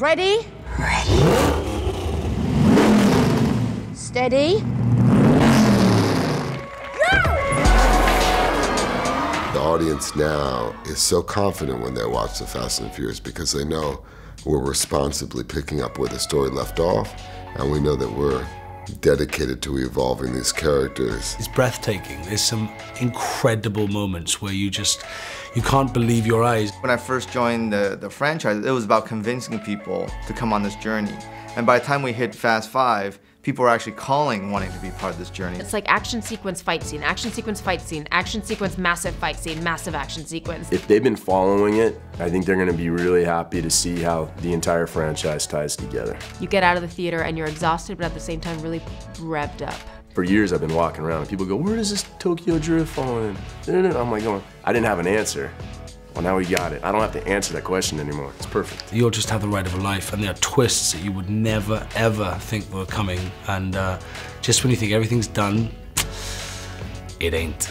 Ready? Ready. Steady. The audience now is so confident when they watch The Fast and Furious because they know we're responsibly picking up where the story left off, and we know that we're dedicated to evolving these characters. It's breathtaking. There's some incredible moments where you can't believe your eyes. When I first joined the franchise, it was about convincing people to come on this journey. And by the time we hit Fast 5, people were actually calling, wanting to be part of this journey. It's like action sequence, fight scene, action sequence, fight scene, action sequence, massive fight scene, massive action sequence. If they've been following it, I think they're gonna be really happy to see how the entire franchise ties together. You get out of the theater and you're exhausted, but at the same time really revved up. For years I've been walking around and people go, where does this Tokyo Drift fall in? I'm like going, I didn't have an answer. Well, now we got it. I don't have to answer that question anymore. It's perfect. You'll just have the ride of a life, and there are twists that you would never, ever think were coming. And just when you think everything's done, it ain't.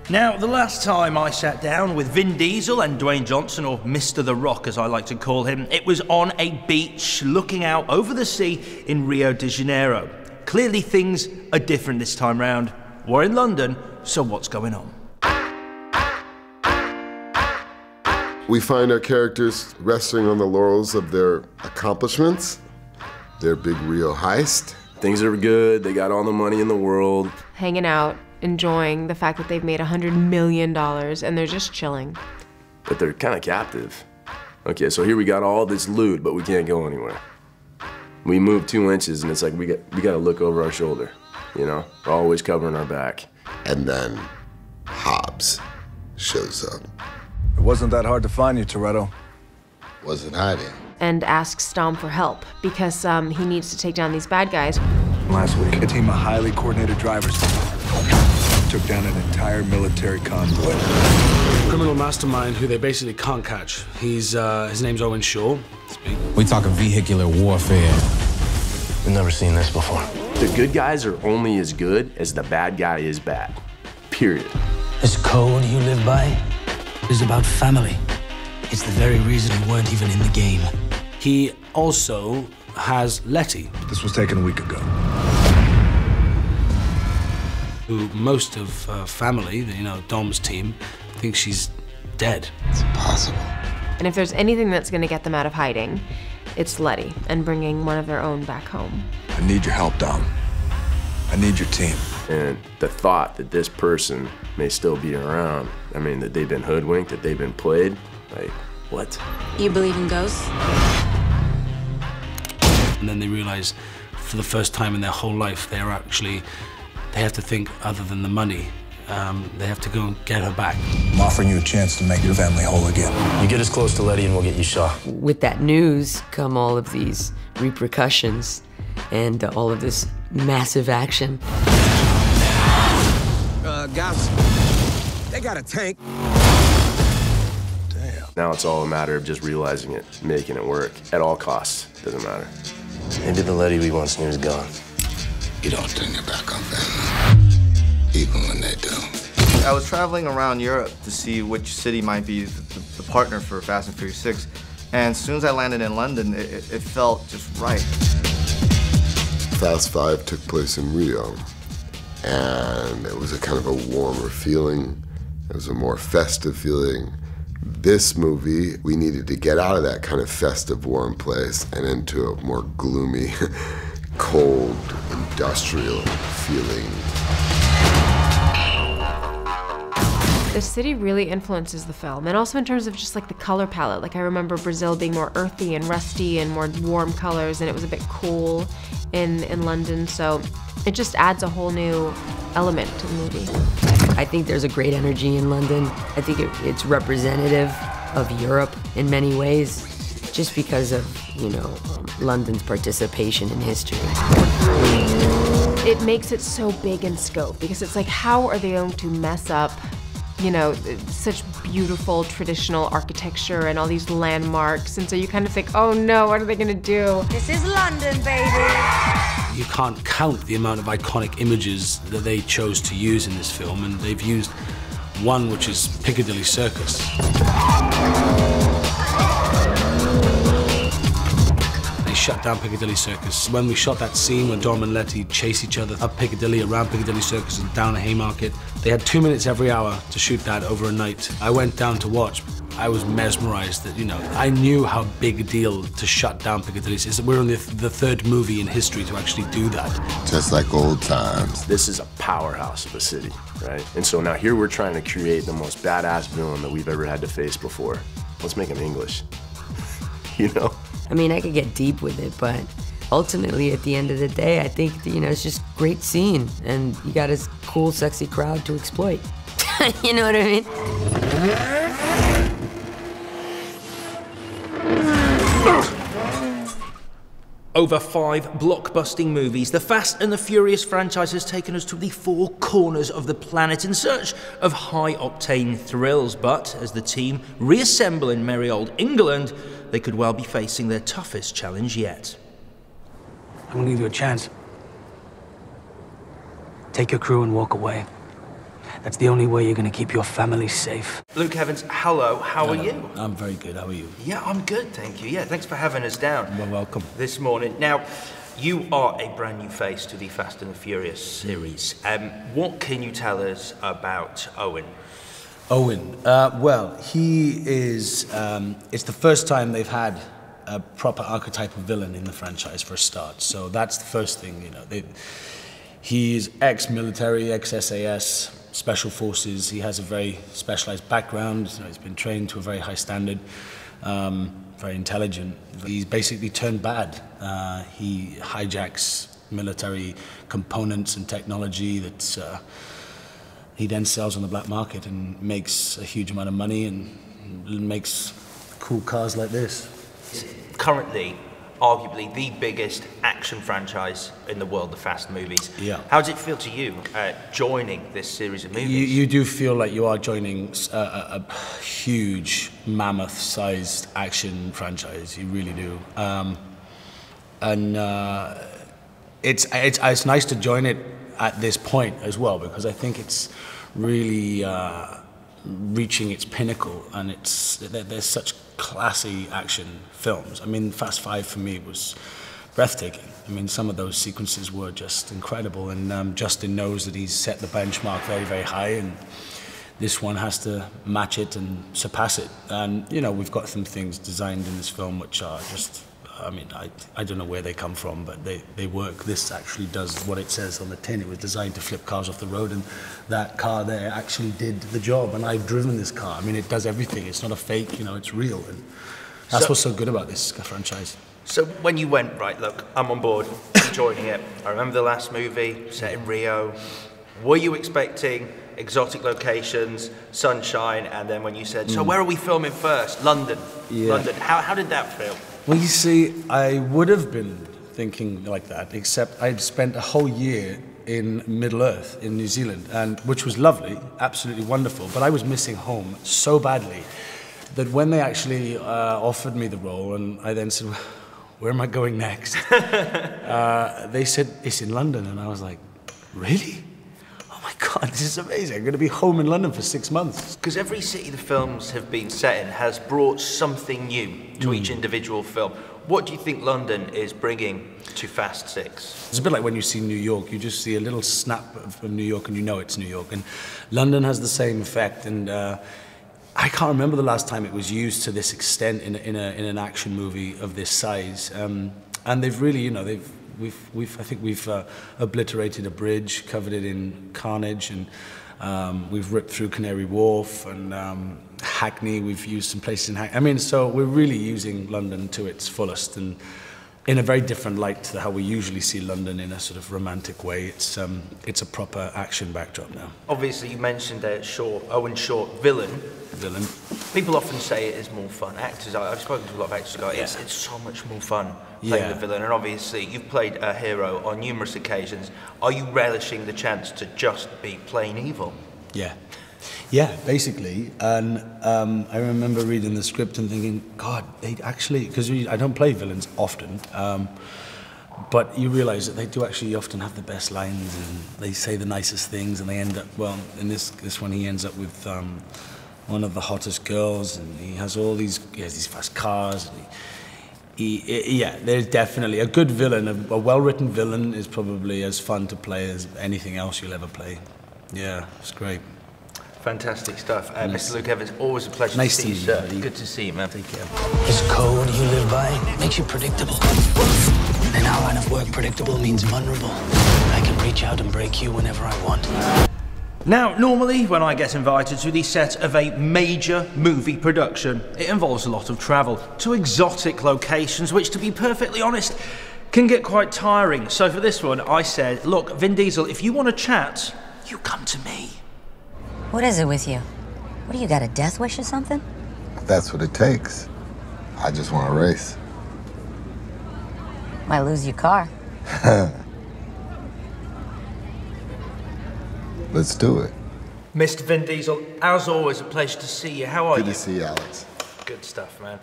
Now, the last time I sat down with Vin Diesel and Dwayne Johnson, or Mr. The Rock as I like to call him, it was on a beach looking out over the sea in Rio de Janeiro. Clearly things are different this time round. We're in London, so what's going on? We find our characters resting on the laurels of their accomplishments, their big Rio heist. Things are good, they got all the money in the world. Hanging out, enjoying the fact that they've made $100 million and they're just chilling. But they're kind of captive. Okay, so here we got all this loot, but we can't go anywhere. We move 2 inches and it's like we gotta look over our shoulder, you know? We're always covering our back. And then Hobbs shows up. It wasn't that hard to find you, Toretto. Wasn't hiding. And asks Dom for help because he needs to take down these bad guys. Last week, a team of highly coordinated drivers took down an entire military convoy. Criminal mastermind who they basically can't catch. His name's Owen Shaw. We talking vehicular warfare. We've never seen this before. The good guys are only as good as the bad guy is bad. Period. This code you live by is about family. It's the very reason you weren't even in the game. He also has Letty. This was taken a week ago. Who most of family, you know, Dom's team, thinks she's dead. It's impossible. And if there's anything that's gonna get them out of hiding, it's Letty and bringing one of their own back home. I need your help, Dom. I need your team. And the thought that this person may still be around, I mean, that they've been hoodwinked, that they've been played, like, what? You believe in ghosts? And then they realize for the first time in their whole life, they have to think other than the money. They have to go and get her back. I'm offering you a chance to make your family whole again. You get us close to Letty and we'll get you shot. With that news come all of these repercussions and all of this massive action. Guys, they got a tank. Damn. Now it's all a matter of just realizing it, making it work at all costs. Doesn't matter. Maybe the Letty we once knew is gone. You don't turn your back on family, even when they do. I was traveling around Europe to see which city might be the partner for Fast and Furious 6. And as soon as I landed in London, it felt just right. Fast 5 took place in Rio, and it was a kind of a warmer feeling. It was a more festive feeling. This movie, we needed to get out of that kind of festive, warm place and into a more gloomy, cold, industrial feeling. The city really influences the film, and also in terms of just like the color palette. Like I remember Brazil being more earthy and rusty and more warm colors, and it was a bit cool in London, so it just adds a whole new element to the movie. I think there's a great energy in London. I think it's representative of Europe in many ways, just because of, you know, London's participation in history. It makes it so big in scope, because it's like, how are they going to mess up, you know, such beautiful traditional architecture and all these landmarks, and so you kind of think, oh no, what are they gonna do? This is London, baby! You can't count the amount of iconic images that they chose to use in this film, and they've used One, which is Piccadilly Circus. They shut down Piccadilly Circus. When we shot that scene when Dom and Letty chase each other up Piccadilly, around Piccadilly Circus and down the Haymarket, they had 2 minutes every hour to shoot that over a night. I went down to watch. I was mesmerized that, I knew how big a deal to shut down Piccadilly. We're only the third movie in history to actually do that. Just like old times. This is a powerhouse of a city, right? And so now here we're trying to create the most badass villain that we've ever had to face before. Let's make him English, I mean, I could get deep with it, but ultimately, at the end of the day, I think, it's just great scene, and you got a cool, sexy crowd to exploit. You know what I mean? Over 5 blockbusting movies, the Fast and the Furious franchise has taken us to the 4 corners of the planet in search of high-octane thrills. But as the team reassemble in merry old England, they could well be facing their toughest challenge yet. I'm gonna give you a chance. Take your crew and walk away. That's the only way you're gonna keep your family safe. Luke Evans, hello, how are you? I'm very good, how are you? Yeah, I'm good, thank you. Yeah, thanks for having us down. Well, welcome. This morning. Now, you are a brand new face to the Fast and the Furious series. What can you tell us about Owen? Owen, well, he is, it's the first time they've had a proper archetypal villain in the franchise for a start. So that's the first thing, he's ex-military, ex-SAS, special forces. He has a very specialized background. He's been trained to a very high standard, very intelligent. He's basically turned bad. He hijacks military components and technology that he then sells on the black market and makes a huge amount of money and makes cool cars like this. Currently, arguably the biggest action franchise in the world, the Fast movies. Yeah. How does it feel to you joining this series of movies? You do feel like you are joining a huge, mammoth-sized action franchise. You really do. It's nice to join it at this point as well, because I think it's really reaching its pinnacle, and there's such classy action films. I mean, Fast 5 for me was breathtaking. I mean, some of those sequences were just incredible, and Justin knows that he's set the benchmark very, very high, and this one has to match it and surpass it. And, we've got some things designed in this film which are just, I don't know where they come from, but they work. This actually does what it says on the tin. It was designed to flip cars off the road, and that car there actually did the job, and I've driven this car. I mean, it does everything. It's not a fake, it's real, and that's what's so good about this franchise. So when you went, right, look, I'm on board, I'm joining it. I remember the last movie, set in Rio. Were you expecting exotic locations, sunshine, and then when you said, so where are we filming first? London. Yeah. London. How did that feel? Well, you see, I would have been thinking like that, except I'd spent a whole year in Middle-earth in New Zealand, and which was lovely, absolutely wonderful, but I was missing home so badly that when they actually offered me the role, and I then said, where am I going next? They said, it's in London, and I was like, really? Oh my God, this is amazing. I'm going to be home in London for 6 months. Because every city the films have been set in has brought something new to each individual film. What do you think London is bringing to Fast 6? It's a bit like when you see New York. You just see a little snap of New York and you know it's New York. And London has the same effect. And I can't remember the last time it was used to this extent in an action movie of this size. And they've really, I think we've obliterated a bridge, covered it in carnage, and we've ripped through Canary Wharf and Hackney. We've used some places in Hackney. I mean, so we're really using London to its fullest, and in a very different light to how we usually see London, in a sort of romantic way. It's a proper action backdrop now. Obviously, you mentioned Owen Short, villain. People often say it is more fun. Actors, I've spoken to a lot of actors who go, it's so much more fun playing the villain. And obviously, you've played a hero on numerous occasions. Are you relishing the chance to just be plain evil? Yeah, basically. And I remember reading the script and thinking, God, they actually, because I don't play villains often, But you realize that they do actually often have the best lines, and they say the nicest things, and they end up, well, in this one he ends up with one of the hottest girls, and he has these fast cars. And yeah, there's definitely a good villain. A well-written villain is probably as fun to play as anything else you'll ever play. Yeah, it's great. Fantastic stuff. Mr. Luke Evans, always a pleasure to see you, sir. Good to see you, man. Take care. This code you live by makes you predictable. In our line of work, predictable means vulnerable. I can reach out and break you whenever I want. Now, normally, when I get invited to the set of a major movie production, it involves a lot of travel to exotic locations, which, to be perfectly honest, can get quite tiring. So for this one, I said, look, Vin Diesel, if you want to chat, you come to me. What is it with you? What do you got, a death wish or something? That's what it takes. I just want to race. Might lose your car. Let's do it. Mr. Vin Diesel, as always, a pleasure to see you. How are you? Good to see you, Alex. Good stuff, man.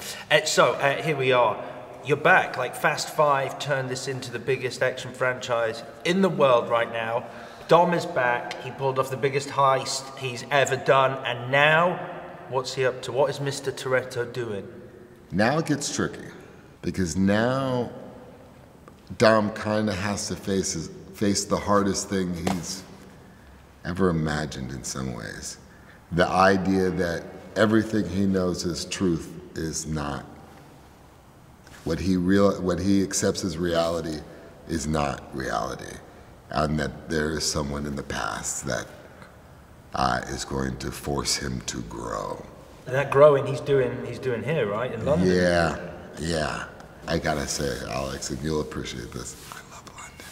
So, here we are. You're back. Like, Fast 5 turned this into the biggest action franchise in the world right now. Dom is back. He pulled off the biggest heist he's ever done. And now, what's he up to? What is Mr. Toretto doing? Now it gets tricky. Because now Dom kind of has to face the hardest thing he's ever imagined in some ways. The idea that everything he knows as truth is not. What he accepts as reality is not reality. And that there is someone in the past that is going to force him to grow. And that growing he's doing here, right, in London? Yeah. I gotta say, Alex, and you'll appreciate this, I love London.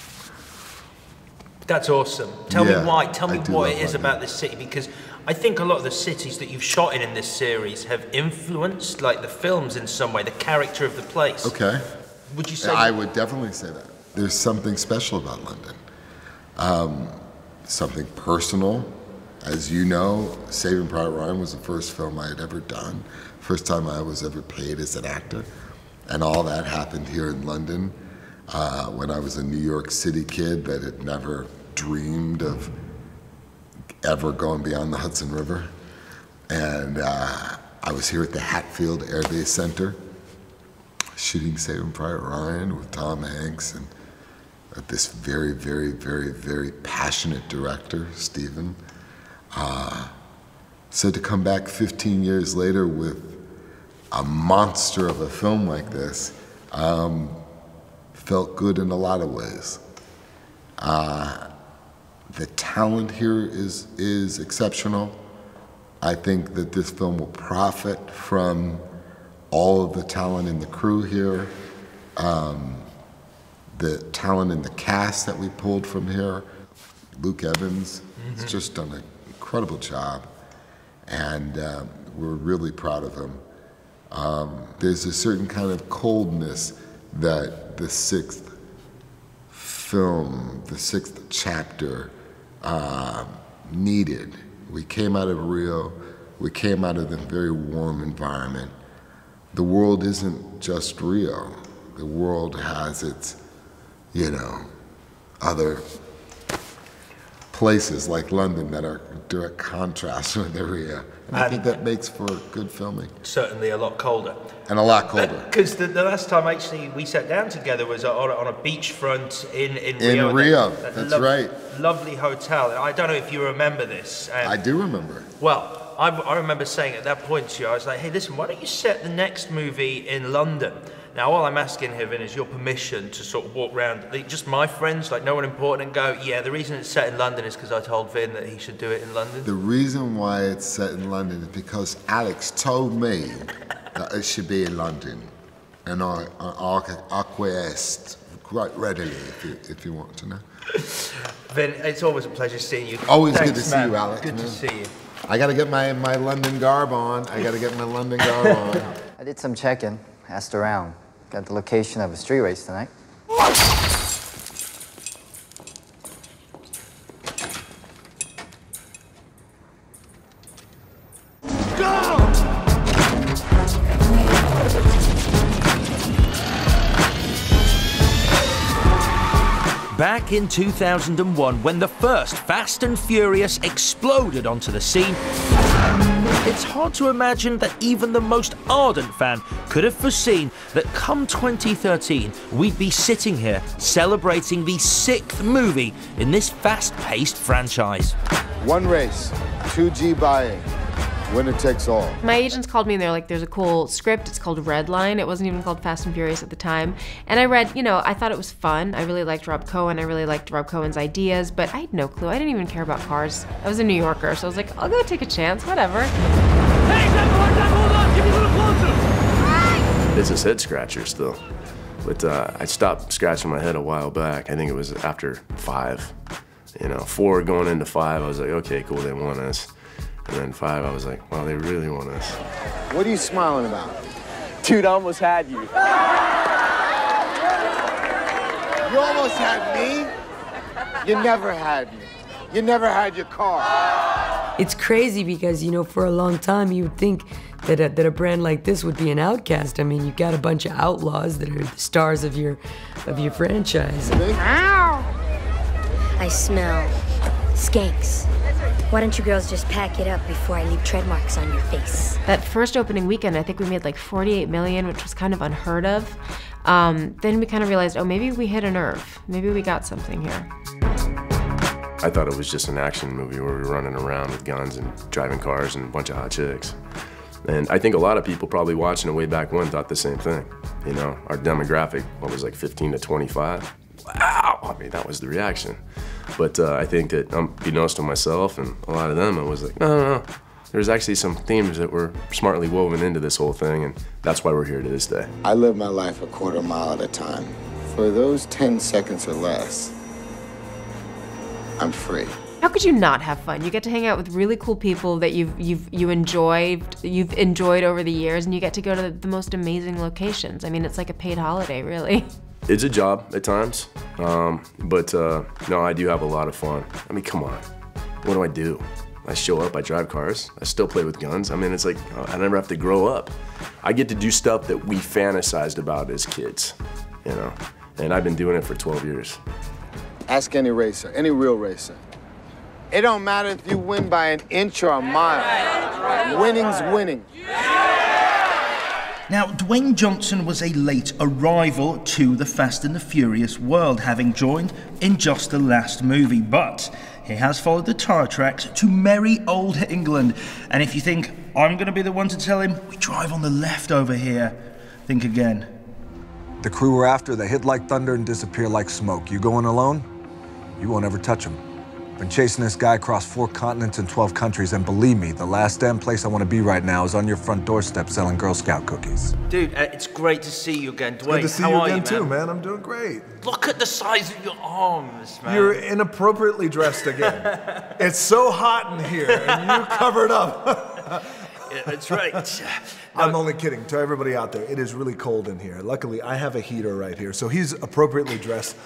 That's awesome. Tell me why. Tell me what it is London. about this city, because I think a lot of the cities that you've shot in this series have influenced, like, the films in some way, the character of the place. Okay. Would you say? I would definitely say that. There's something special about London. Something personal. As you know, Saving Private Ryan was the first film I had ever done. First time I was ever paid as an actor. And all that happened here in London when I was a New York City kid that had never dreamed of ever going beyond the Hudson River. And I was here at the Hatfield Air Base Center shooting Saving Private Ryan with Tom Hanks and this very, very, very, very passionate director, Stephen. So to come back 15 years later with a monster of a film like this felt good in a lot of ways. The talent here is exceptional. I think that this film will profit from all of the talent in the crew here. The talent in the cast that we pulled from here. Luke Evans has just done an incredible job, and we're really proud of him. There's a certain kind of coldness that the sixth film, the sixth chapter, needed. We came out of Rio, we came out of a very warm environment. The world isn't just Rio. The world has its, other places like London that are direct contrast with the Rio. And I think that makes for good filming. Certainly a lot colder. And a lot colder. Because the last time actually we sat down together was on a beachfront in Rio. In Rio, that's right. Lovely hotel. I don't know if you remember this. I do remember. Well, I remember saying at that point to you, I was like, hey, listen, why don't you set the next movie in London? Now, all I'm asking here, Vin, is your permission to sort of walk around, just my friends, like no one important, and go, yeah, the reason it's set in London is because I told Vin that he should do it in London. The reason why it's set in London is because Alex told me that it should be in London. And I acquiesced quite readily, if you want to know. Vin, it's always a pleasure seeing you. Always Thanks, good to see you, Alex. Good to see you. I got to get my London garb on. I did some checking, asked around. Got the location of a street race tonight. Back in 2001, when the first Fast and Furious exploded onto the scene, it's hard to imagine that even the most ardent fan could have foreseen that come 2013, we'd be sitting here celebrating the 6th movie in this fast-paced franchise. One race, 2G buying. Winner takes all. My agents called me and they're like, there's a cool script, it's called Red Line. It wasn't even called Fast and Furious at the time. And I read, you know, I thought it was fun. I really liked Rob Cohen, I really liked Rob Cohen's ideas, but I had no clue. I didn't even care about cars. I was a New Yorker, so I was like, I'll go take a chance, whatever. Hey, hold on, give me a little closer. It's a head scratcher still. But I stopped scratching my head a while back. I think it was after 5. You know, 4 going into 5, I was like, okay, cool, they want us. And then 5, I was like, wow, they really want us. What are you smiling about? Dude, I almost had you. You almost had me? You never had me. You never had your car. It's crazy because, you know, for a long time you would think that a brand like this would be an outcast. I mean, you got a bunch of outlaws that are the stars of your franchise. Ow! I smell skanks. Why don't you girls just pack it up before I leave tread marks on your face? That first opening weekend, I think we made like 48 million, which was kind of unheard of. Then we kind of realized, oh, maybe we hit a nerve. Maybe we got something here. I thought it was just an action movie where we were running around with guns and driving cars and a bunch of hot chicks. And I think a lot of people probably watching it way back when thought the same thing. You know, our demographic, what was like 15 to 25? Wow, I mean, that was the reaction. But I think that, unbeknownst to myself and a lot of them, I was like, no. There's actually some themes that were smartly woven into this whole thing, and that's why we're here to this day. I live my life a quarter mile at a time. For those 10 seconds or less, I'm free. How could you not have fun? You get to hang out with really cool people that you've enjoyed over the years, and you get to go to the most amazing locations. I mean, it's like a paid holiday, really. It's a job at times, but no, I do have a lot of fun. I mean, come on, what do? I show up, I drive cars, I still play with guns. I mean, it's like, I never have to grow up. I get to do stuff that we fantasized about as kids, you know? And I've been doing it for 12 years. Ask any racer, any real racer. It don't matter if you win by an inch or a mile. Winning's winning. Now, Dwayne Johnson was a late arrival to the Fast and the Furious world, having joined in just the last movie, but he has followed the tire tracks to merry old England. And if you think, I'm going to be the one to tell him, we drive on the left over here, think again. The crew we're after, they hit like thunder and disappear like smoke. You going alone? You won't ever touch them. Been chasing this guy across 4 continents and 12 countries, and believe me, the last damn place I want to be right now is on your front doorstep selling Girl Scout cookies. Dude, it's great to see you again, Dwayne. Good to see you again too, man. I'm doing great. Look at the size of your arms, man. You're inappropriately dressed again. It's so hot in here, and you covered up. Yeah, that's right. I'm only kidding. To everybody out there, it is really cold in here. Luckily, I have a heater right here, so he's appropriately dressed.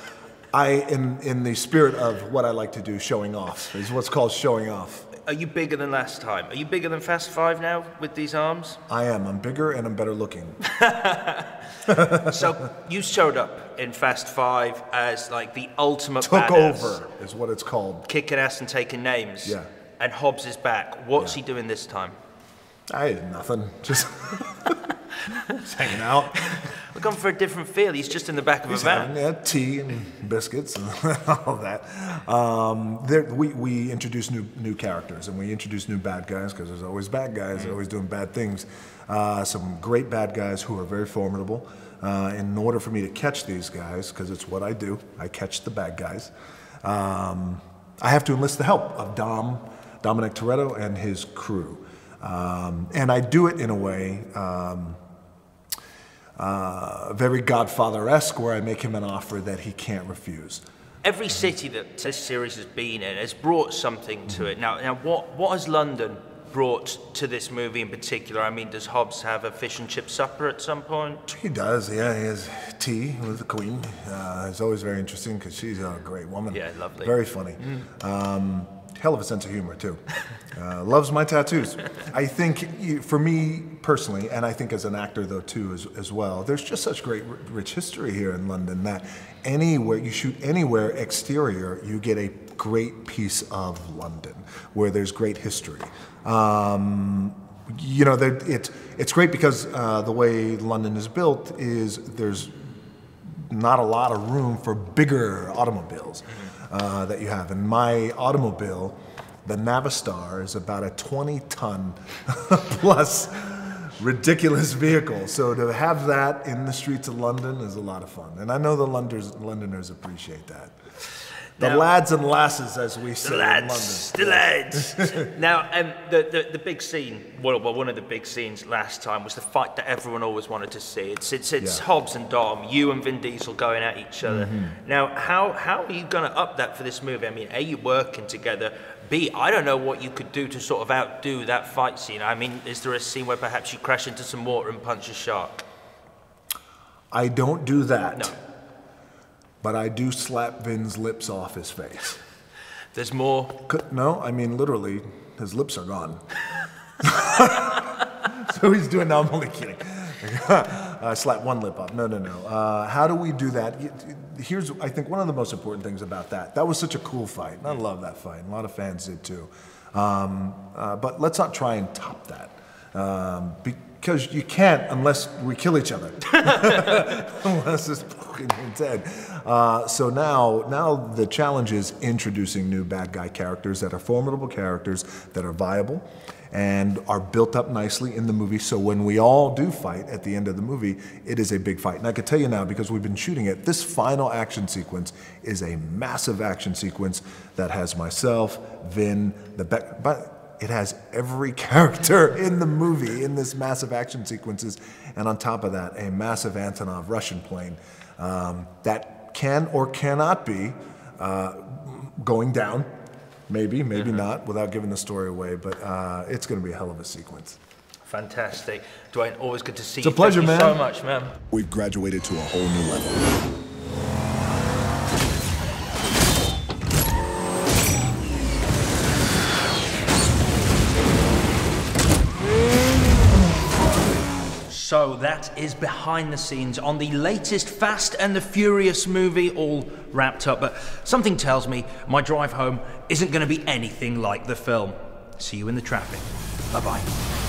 I am in the spirit of what I like to do, showing off. Is what's called showing off. Are you bigger than last time? Are you bigger than Fast 5 now with these arms? I am. I'm bigger and I'm better looking. So you showed up in Fast 5 as like the ultimate Took badass. over is what it's called. Kicking ass and taking names. Yeah. And Hobbs is back. What's he doing this time? I did nothing. Just hanging out. We're going for a different feel. He's just in the back of a van. Yeah, tea and biscuits and all that. We introduce new characters and we introduce new bad guys because there's always bad guys. They're always doing bad things. Some great bad guys who are very formidable. In order for me to catch these guys, because it's what I do, I catch the bad guys. I have to enlist the help of Dominic Toretto and his crew. And I do it in a way very Godfather-esque, where I make him an offer that he can't refuse. Every city that this series has been in has brought something to it. Now, what has London brought to this movie in particular? I mean, does Hobbs have a fish and chip supper at some point? He does, yeah. He has tea with the Queen. It's always very interesting because she's a great woman. Yeah, lovely. Very funny. hell of a sense of humor too. Loves my tattoos. I think for me personally, and I think as an actor though too as well, there's just such great rich history here in London that anywhere you shoot anywhere exterior, you get a great piece of London where there's great history. You know, it's great because the way London is built is there's not a lot of room for bigger automobiles that you have. And my automobile, the Navistar, is about a 20-ton plus ridiculous vehicle. So to have that in the streets of London is a lot of fun. And I know the Londoners appreciate that. The lads and lasses, as we say in London. The lads. Now, the big scene, well, one of the big scenes last time was the fight that everyone always wanted to see. It's Hobbs and Dom, you and Vin Diesel going at each other. Now, how are you going to up that for this movie? I mean, A, you working together. B, I don't know what you could do to sort of outdo that fight scene. I mean, is there a scene where perhaps you crash into some water and punch a shark? I don't do that. No. But I do slap Vin's lips off his face. There's more? No, I mean literally, his lips are gone. So he's doing, no, I'm only kidding. I slap one lip off. No. How do we do that? Here's, I think, one of the most important things about that. That was such a cool fight. And I love that fight. A lot of fans did too. But let's not try and top that. Because you can't unless we kill each other. Unless it's fucking dead. So now the challenge is introducing new bad guy characters that are formidable characters, that are viable, and are built up nicely in the movie. So when we all do fight at the end of the movie, it is a big fight. And I can tell you now, because we've been shooting it, this final action sequence is a massive action sequence that has myself, Vin, but it has every character in the movie in this massive action sequences, and on top of that, a massive Antonov Russian plane that can or cannot be going down. Maybe not, without giving the story away, but it's going to be a hell of a sequence. Fantastic. Dwayne, always good to see you. It's a pleasure, man. Thank you so much, man. We've graduated to a whole new level. So that is behind the scenes on the latest Fast and the Furious movie, all wrapped up. But something tells me my drive home isn't going to be anything like the film. See you in the traffic. Bye-bye.